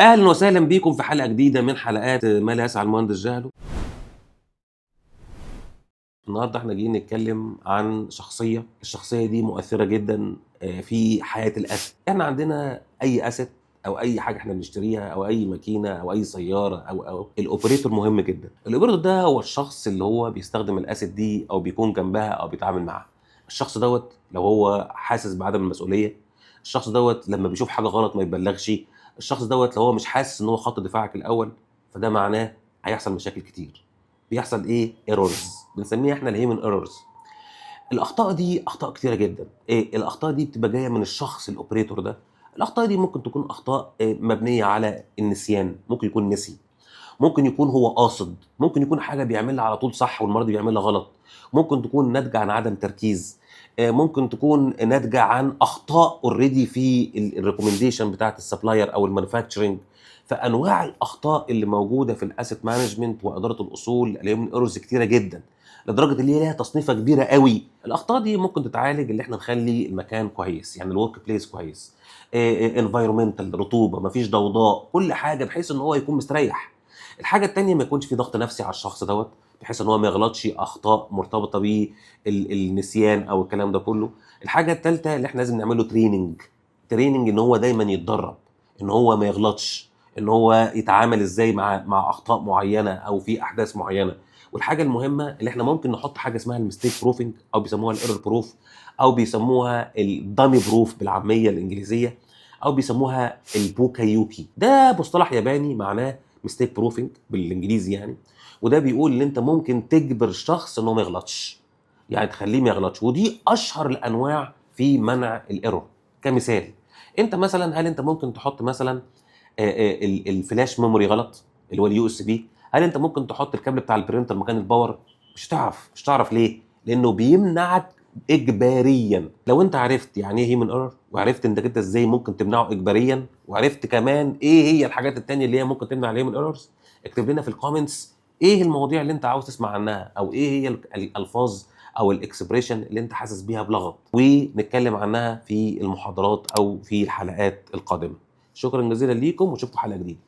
اهلا وسهلا بيكم في حلقه جديده من حلقات ما لا يسع المهندس جهله. النهارده احنا جايين نتكلم عن الشخصيه دي مؤثره جدا في حياه الاسد. احنا عندنا اي اسد او اي حاجه احنا بنشتريها او اي ماكينه او اي سياره او الاوبريتور مهم جدا. الاوبريتور ده هو الشخص اللي هو بيستخدم الاسد دي او بيكون جنبها او بيتعامل معاها. الشخص دوت لو هو حاسس بعدم المسؤوليه، الشخص دوت لما بيشوف حاجه غلط ما يبلغش، الشخص دوت لو هو مش حاسس ان هو خط دفاعك الاول، فده معناه هيحصل مشاكل كتير. بيحصل ايه؟ ايرورز، بنسميها احنا الهيومن ايرورز. الاخطاء دي اخطاء كتيره جدا. ايه الاخطاء دي؟ بتبقى جايه من الشخص الاوبريتور ده. الاخطاء دي ممكن تكون اخطاء مبنيه على النسيان، ممكن يكون نسي، ممكن يكون هو قاصد، ممكن يكون حاجه بيعملها على طول صح والمره دي بيعملها غلط، ممكن تكون ناتجه عن عدم تركيز، ممكن تكون ناتجه عن اخطاء اوريدي في الريكومنديشن بتاعت السبلاير او المانيفاكتشرنج. فانواع الاخطاء اللي موجوده في الاسيت مانجمنت واداره الاصول اليومين ايرورز كتيره جدا، لدرجه اللي هي ليها تصنيفه كبيره قوي. الاخطاء دي ممكن تتعالج اللي احنا نخلي المكان كويس، يعني الورك بليس كويس، انفايرمنتال، رطوبه، مفيش ضوضاء، كل حاجه بحيث ان هو يكون مستريح. الحاجه التانيه ما يكونش في ضغط نفسي على الشخص دوت، بحيث ان هو ما يغلطش اخطاء مرتبطه بالنسيان او الكلام ده كله. الحاجه الثالثه اللي احنا لازم نعمله تريننج ان هو دايما يتدرب، ان هو ما يغلطش، ان هو يتعامل ازاي مع اخطاء معينه او في احداث معينه. والحاجه المهمه اللي احنا ممكن نحط حاجه اسمها الميستيك بروفنج او بيسموها الايرور بروف او بيسموها الدامي بروف بالعاميه الانجليزيه او بيسموها البوكايوكي. ده مصطلح ياباني معناه ميستيك بروفنج بالانجليزي يعني. وده بيقول ان انت ممكن تجبر الشخص انه ما يغلطش، يعني تخليه ما يغلطش. ودي اشهر الانواع في منع الايرور. كمثال، انت مثلا هل انت ممكن تحط مثلا الفلاش ميموري غلط اللي هو اليو اس بي؟ هل انت ممكن تحط الكابل بتاع البرينتر مكان الباور؟ مش هتعرف ليه؟ لانه بيمنعك اجباريا. لو انت عرفت يعني ايه هيومن ايرور، وعرفت انك انت ازاي ممكن تمنعه اجباريا، وعرفت كمان ايه هي الحاجات التانية اللي هي ممكن تمنع الهيومن ايرورز، اكتب لنا في الكومنتس ايه المواضيع اللي انت عاوز تسمع عنها، او ايه هي الالفاظ او الاكسبريشن اللي انت حاسس بيها بلغط، ونتكلم عنها في المحاضرات او في الحلقات القادمه. شكرا جزيلا ليكم وشوفكم حلقه جديده.